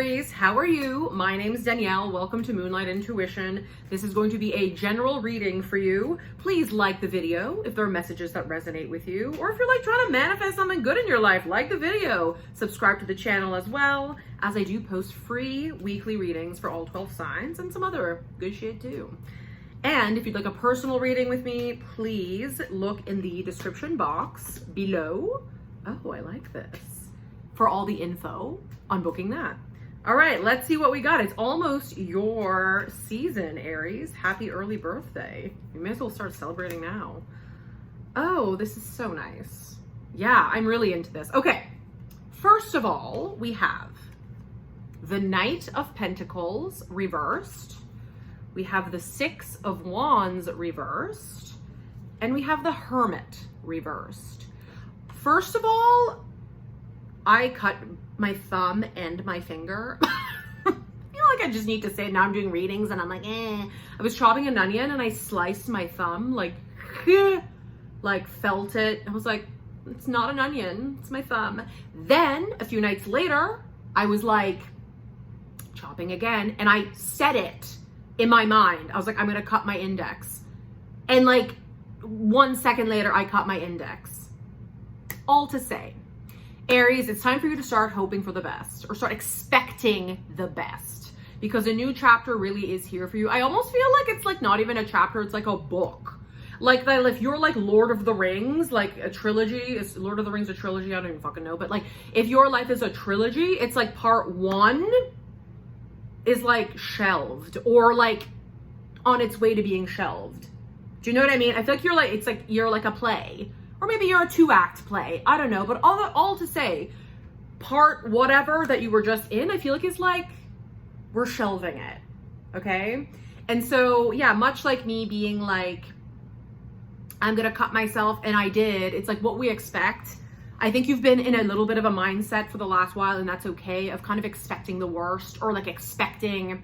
Aries, how are you? My name is Danielle. Welcome to Moonlight Intuition. This is going to be a general reading for you. Please like the video if there are messages that resonate with you, or if you're like trying to manifest something good in your life, like the video. Subscribe to the channel as well, as I do post free weekly readings for all 12 signs and some other good shit too. And if you'd like a personal reading with me, please look in the description box below. Oh, I like this. For all the info on booking that. All right, let's see what we got. It's almost your season, Aries. Happy early birthday. You may as well start celebrating now. Oh, this is so nice. Yeah, I'm really into this. Okay, first of all, we have the Knight of Pentacles reversed. We have the Six of Wands reversed. And we have the Hermit reversed. First of all, I cut my thumb and my finger. I feel like I just need to say it. Now I'm doing readings and I'm like, eh. I was chopping an onion and I sliced my thumb, like felt it. I was like, it's not an onion, it's my thumb. Then a few nights later, I was like chopping again and I said it in my mind. I was like, I'm gonna cut my index. And like 1 second later, I cut my index. All to say, Aries, it's time for you to start hoping for the best, or start expecting the best, because a new chapter really is here for you. I almost feel like it's like not even a chapter, it's like a book. Like that, if you're like Lord of the Rings, like a trilogy, is Lord of the Rings a trilogy? I don't even fucking know. But like if your life is a trilogy, it's like part one is like shelved or like on its way to being shelved. Do you know what I mean? I feel like you're like, it's like you're like a play. Or maybe you're a 2-act play. I don't know. But all to say, part whatever that you were just in, I feel like is like, we're shelving it. Okay? And so, yeah, much like me being like, I'm going to cut myself, and I did. It's like what we expect. I think you've been in a little bit of a mindset for the last while, and that's okay, of kind of expecting the worst, or like expecting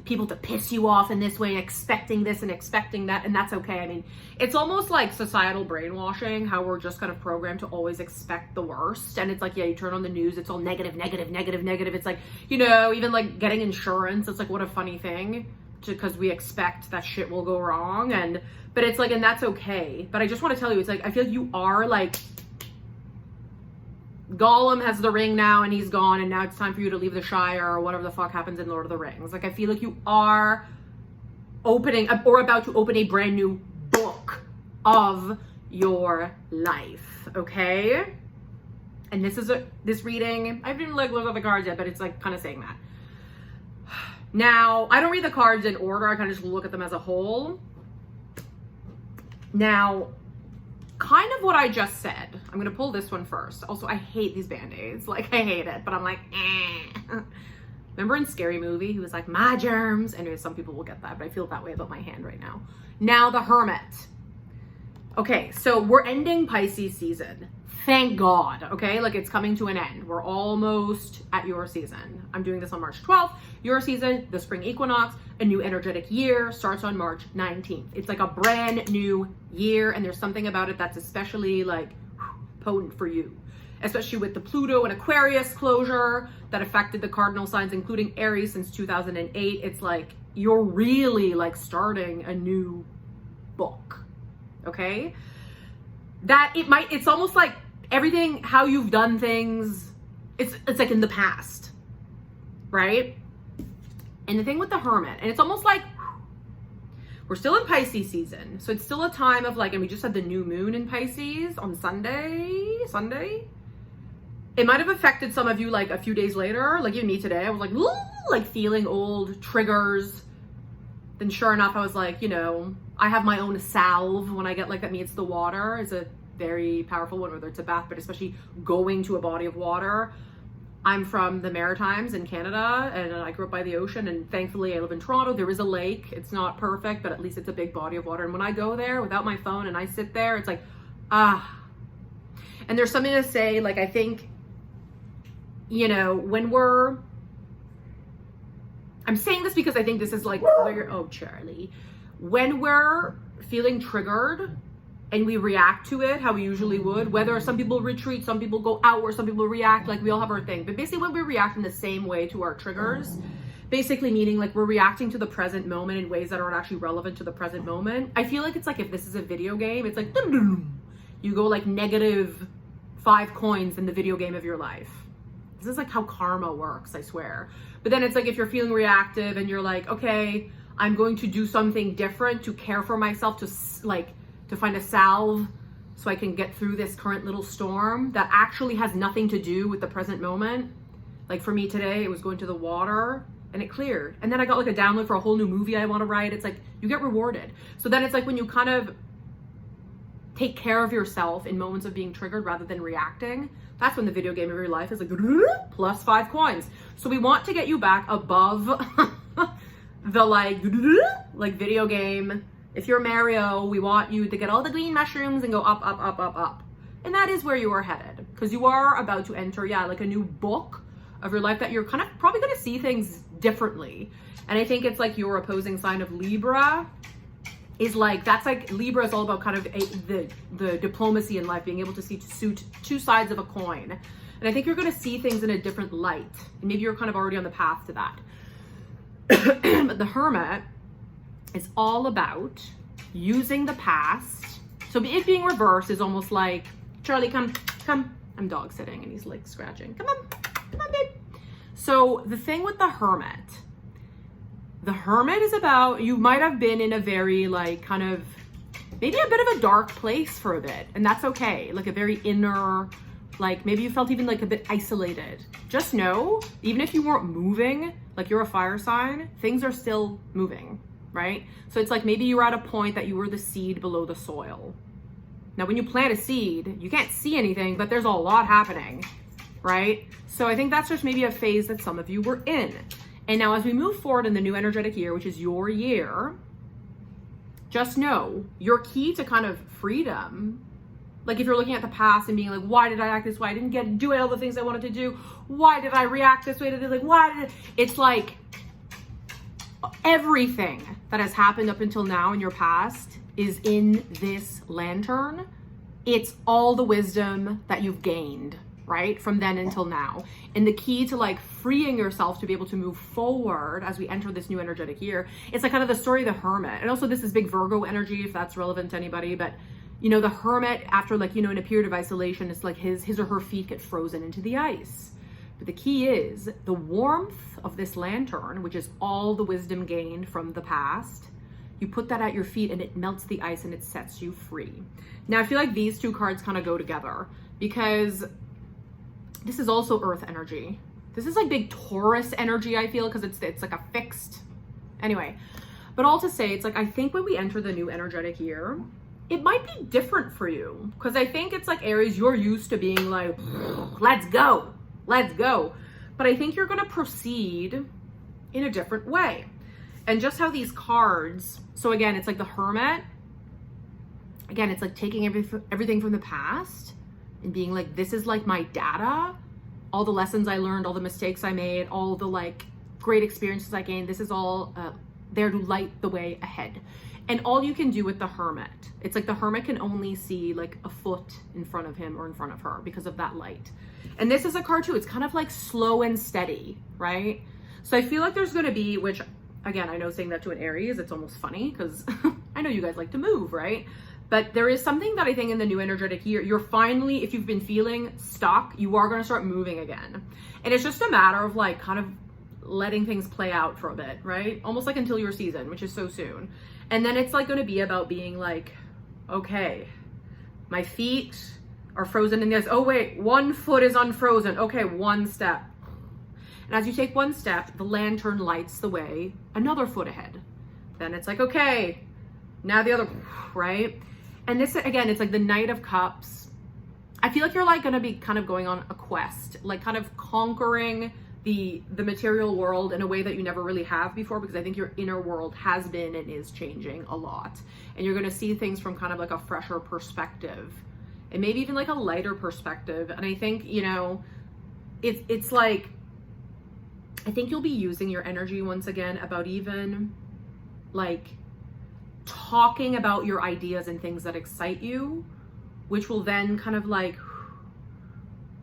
people to piss you off in this way, expecting this and expecting that, and that's okay. I mean, it's almost like societal brainwashing, how we're just kind of programmed to always expect the worst. And it's like, yeah, you turn on the news, it's all negative, negative, negative, negative. It's like, you know, even like getting insurance, it's like, what a funny thing, because we expect that shit will go wrong. But it's like, and that's okay. But I just want to tell you, it's like, I feel like you are like, Gollum has the ring now and he's gone, and now it's time for you to leave the Shire, or whatever the fuck happens in Lord of the Rings. Like, I feel like you are opening or about to open a brand new book of your life, okay? And this reading, I didn't like look at the cards yet, but it's like kind of saying that. Now, I don't read the cards in order. I kind of just look at them as a whole. Now, kind of what I just said. I'm going to pull this one first. Also, I hate these Band-Aids. Like, I hate it, but I'm like, eh. Remember in Scary Movie, he was like, my germs. Anyway, some people will get that, but I feel that way about my hand right now. Now, the Hermit. Okay, so we're ending Pisces season. Thank God, okay? Like, it's coming to an end. We're almost at your season. I'm doing this on March 12th. Your season, the spring equinox, a new energetic year starts on March 19th. It's like a brand new year, and there's something about it that's especially like potent for you, especially with the Pluto and Aquarius closure that affected the cardinal signs, including Aries, since 2008. It's like you're really like starting a new book, okay? That it's almost like everything, how you've done things, it's like in the past, right? And the thing with the Hermit, and it's almost like we're still in Pisces season. So it's still a time of like, and we just had the new moon in Pisces on Sunday. It might have affected some of you like a few days later, like even me today. I was like feeling old triggers. Then sure enough, I was like, you know, I have my own salve when I get like that meets the water. It's a very powerful one, whether it's a bath, but especially going to a body of water. I'm from the Maritimes in Canada, and I grew up by the ocean, and thankfully I live in Toronto. There is a lake. It's not perfect, but at least it's a big body of water. And when I go there without my phone and I sit there, it's like, ah. And there's something to say, like, I think, you know, I'm saying this because I think this is like where, oh, Charlie, when we're feeling triggered and we react to it how we usually would. Whether some people retreat, some people go outward, some people react, like we all have our thing. But basically when we react in the same way to our triggers, basically meaning like we're reacting to the present moment in ways that aren't actually relevant to the present moment. I feel like it's like if this is a video game, it's like you go like -5 coins in the video game of your life. This is like how karma works, I swear. But then it's like if you're feeling reactive and you're like, okay, I'm going to do something different to care for myself, to find a salve so I can get through this current little storm that actually has nothing to do with the present moment. Like for me today, it was going to the water and it cleared. And then I got like a download for a whole new movie I want to write. It's like you get rewarded. So then it's like when you kind of take care of yourself in moments of being triggered rather than reacting, that's when the video game of your life is like +5 coins. So we want to get you back above the like video game. If you're Mario, we want you to get all the green mushrooms and go up, up, up, up, up. And that is where you are headed, because you are about to enter, like a new book of your life that you're kind of probably going to see things differently. And I think it's like your opposing sign of Libra is like, that's like, Libra is all about kind of the diplomacy in life, being able to see two sides of a coin. And I think you're going to see things in a different light. And maybe you're kind of already on the path to that. But the Hermit is all about using the past. So it being reversed is almost like, Charlie, come. I'm dog sitting and he's like scratching. Come on, babe. So the thing with the Hermit is about, you might have been in a very like kind of, maybe a bit of a dark place for a bit. And that's okay. Like a very inner, like maybe you felt even like a bit isolated. Just know, even if you weren't moving, like you're a fire sign, things are still moving, right? So it's like maybe you were at a point that you were the seed below the soil. Now, when you plant a seed, you can't see anything, but there's a lot happening, right? So I think that's just maybe a phase that some of you were in. And now as we move forward in the new energetic year, which is your year, just know your key to kind of freedom, like if you're looking at the past and being like, why did I act this way? I didn't do all the things I wanted to do. Why did I react this way? It's like everything that has happened up until now in your past is in this lantern. It's all the wisdom that you've gained, right? From then until now. And the key to like freeing yourself to be able to move forward as we enter this new energetic year, it's like kind of the story of the Hermit. And also this is big Virgo energy, if that's relevant to anybody, but you know, the Hermit after like, you know, in a period of isolation, it's like his or her feet get frozen into the ice. But the key is the warmth of this lantern, which is all the wisdom gained from the past. You put that at your feet and it melts the ice and it sets you free. Now, I feel like these two cards kind of go together because this is also earth energy. This is like big Taurus energy, I feel, because it's like a fixed, anyway. But all to say, it's like, I think when we enter the new energetic year, it might be different for you. Because I think it's like Aries, you're used to being like, let's go. But I think you're going to proceed in a different way. And just how these cards, so again, it's like the Hermit. Again, it's like taking everything from the past and being like, this is like my data, all the lessons I learned, all the mistakes I made, all the like great experiences I gained. This is all there to light the way ahead. And all you can do with the Hermit, it's like the Hermit can only see like a foot in front of him or in front of her because of that light. And this is a card too. It's kind of like slow and steady, right? So I feel like there's going to be, which again, I know saying that to an Aries, it's almost funny because I know you guys like to move, right? But there is something that I think in the new energetic year, you're finally, if you've been feeling stuck, you are going to start moving again. And it's just a matter of like kind of letting things play out for a bit, right? Almost like until your season, which is so soon. And then it's like going to be about being like, okay, my feet are frozen in this. Oh wait, one foot is unfrozen. Okay, one step. And as you take one step, the lantern lights the way another foot ahead. Then it's like, okay, now the other, right? And this, again, it's like the Knight of Cups. I feel like you're like going to be kind of going on a quest, like kind of conquering the material world in a way that you never really have before, because I think your inner world has been and is changing a lot. And you're going to see things from kind of like a fresher perspective and maybe even like a lighter perspective. And I think, you know, it's like, I think you'll be using your energy once again about even like talking about your ideas and things that excite you, which will then kind of like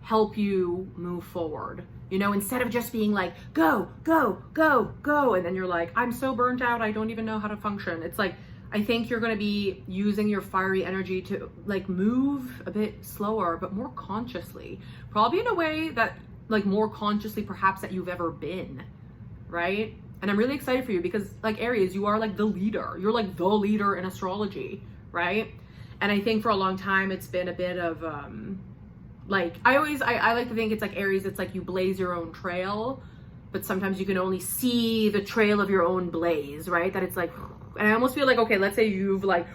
help you move forward. You know, instead of just being like, go, go, go, go. And then you're like, I'm so burnt out, I don't even know how to function. It's like, I think you're going to be using your fiery energy to like move a bit slower, but more consciously, probably in a way that like more consciously perhaps that you've ever been, right? And I'm really excited for you because like Aries, you are like the leader. You're like the leader in astrology, right? And I think for a long time, it's been a bit of, like, I like to think it's like Aries, it's like you blaze your own trail, but sometimes you can only see the trail of your own blaze, right? That it's like, and I almost feel like, okay, let's say you've like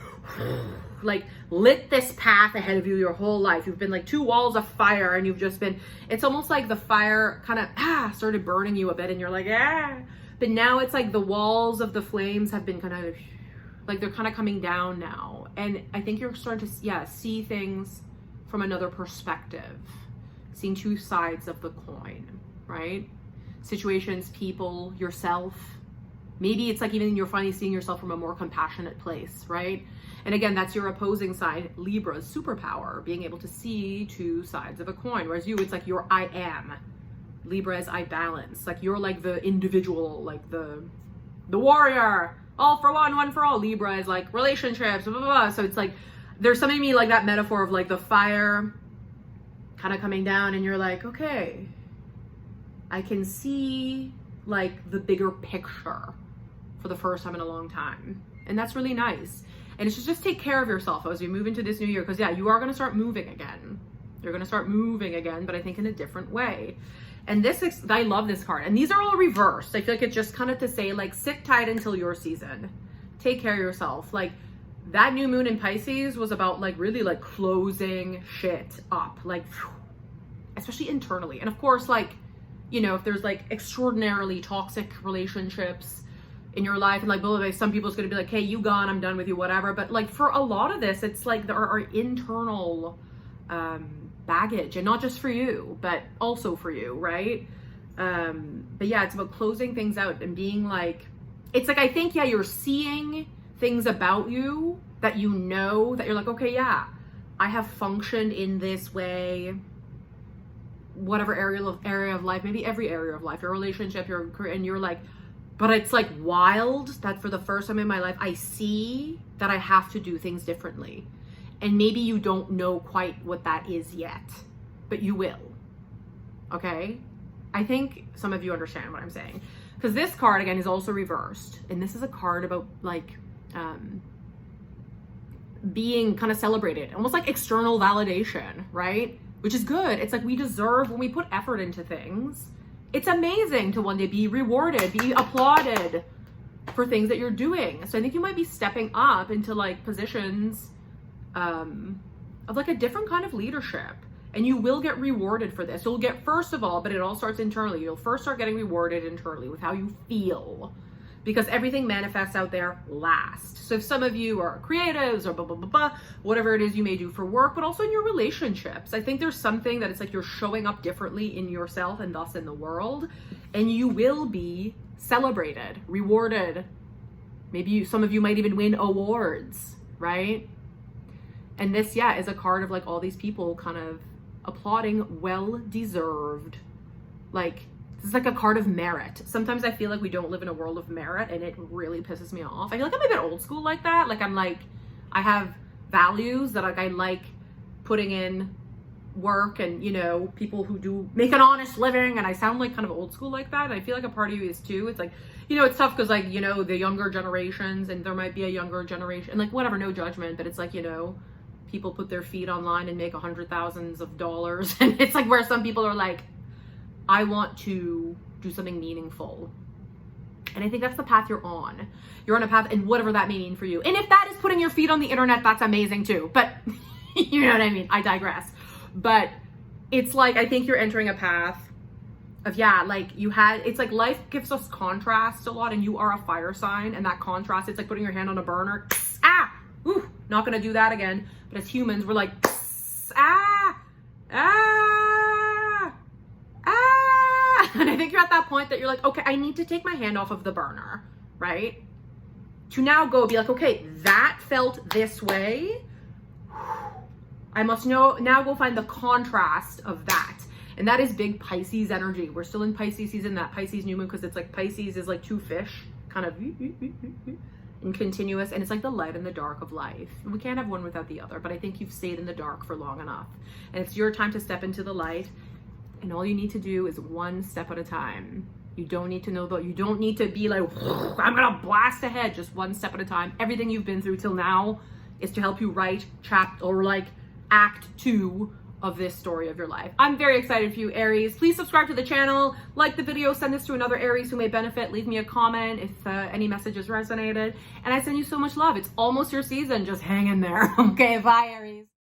lit this path ahead of you your whole life. You've been like 2 walls of fire and you've just been, it's almost like the fire kind of started burning you a bit and you're like, but now it's like the walls of the flames have been kind of like, they're kind of coming down now. And I think you're starting to, see things from another perspective, seeing 2 sides of the coin, right? Situations, people, yourself. Maybe it's like even you're finally seeing yourself from a more compassionate place, right? And again, that's your opposing side, Libra's superpower, being able to see 2 sides of a coin. Whereas you, it's like your I am. Libra is I balance. Like you're like the individual, like the warrior, all for one for all. Libra is like relationships, blah, blah, blah. So it's like, there's something to me like that metaphor of like the fire kind of coming down and you're like, okay, I can see like the bigger picture for the first time in a long time. And that's really nice. And it's just take care of yourself as you move into this new year. Because you are going to start moving again. You're going to start moving again, but I think in a different way. And I love this card. And these are all reversed. I feel like it's just kind of to say like, sit tight until your season. Take care of yourself. Like that new moon in Pisces was about like really like closing shit up. Like, especially internally. And of course, like, you know, if there's like extraordinarily toxic relationships in your life and like, blah, blah, blah, some people's going to be like, hey, you gone, I'm done with you, whatever. But like for a lot of this, it's like there are internal baggage, and not just for you, but also for you, right? But yeah, it's about closing things out and being like, it's like, I think, you're seeing things about you that you know that you're like, okay, I have functioned in this way, whatever area of life, maybe every area of life, your relationship, your career, and you're like, but it's like wild that for the first time in my life, I see that I have to do things differently. And maybe you don't know quite what that is yet, but you will. Okay? I think some of you understand what I'm saying. Because this card, again, is also reversed. And this is a card about like being kind of celebrated, almost like external validation, right? Which is good. It's like we deserve, when we put effort into things, it's amazing to one day be rewarded, be applauded for things that you're doing. So I think you might be stepping up into like positions of like a different kind of leadership, and you will get rewarded for this. You'll get, first of all, but it all starts internally. You'll first start getting rewarded internally with how you feel, because everything manifests out there last. So if some of you are creatives or blah, blah, blah, blah, whatever it is you may do for work, but also in your relationships, I think there's something that it's like you're showing up differently in yourself and thus in the world, and you will be celebrated, rewarded. Maybe some of you might even win awards, right? And this, is a card of like all these people kind of applauding well-deserved. Like, this is like a card of merit. Sometimes I feel like we don't live in a world of merit, and it really pisses me off. I feel like I'm a bit old school like that. Like I have values that like I like putting in work, and you know, people who do make an honest living, and I sound like kind of old school like that. And I feel like a part of you is too. It's like, you know, it's tough because like, you know, the younger generations, and there might be a younger generation, like whatever, no judgment, but it's like, you know, people put their feet online and make $100,000s of dollars, and it's like where some people are like, I want to do something meaningful. And I think that's the path you're on. You're on a path, and whatever that may mean for you. And if that is putting your feet on the internet, that's amazing too. But you know what I mean? I digress. But it's like, I think you're entering a path of, like it's like life gives us contrast a lot, and you are a fire sign, and that contrast, it's like putting your hand on a burner. Ooh, not gonna do that again. But as humans, we're like, And I think you're at that point that you're like, okay, I need to take my hand off of the burner, right? to now go be like, okay, that felt this way. I must now go find the contrast of that. And that is big Pisces energy. We're still in Pisces season, that Pisces new moon, because it's like Pisces is like two fish, kind of and continuous. And it's like the light and the dark of life. We can't have one without the other, but I think you've stayed in the dark for long enough. And it's your time to step into the light. And all you need to do is one step at a time. You don't need to know that. You don't need to be like, I'm gonna blast ahead. Just one step at a time. Everything you've been through till now is to help you write chapter or like act 2 of this story of your life. I'm very excited for you, Aries. Please subscribe to the channel, like the video, send this to another Aries who may benefit. Leave me a comment if any messages resonated. And I send you so much love. It's almost your season. Just hang in there. Okay, bye, Aries.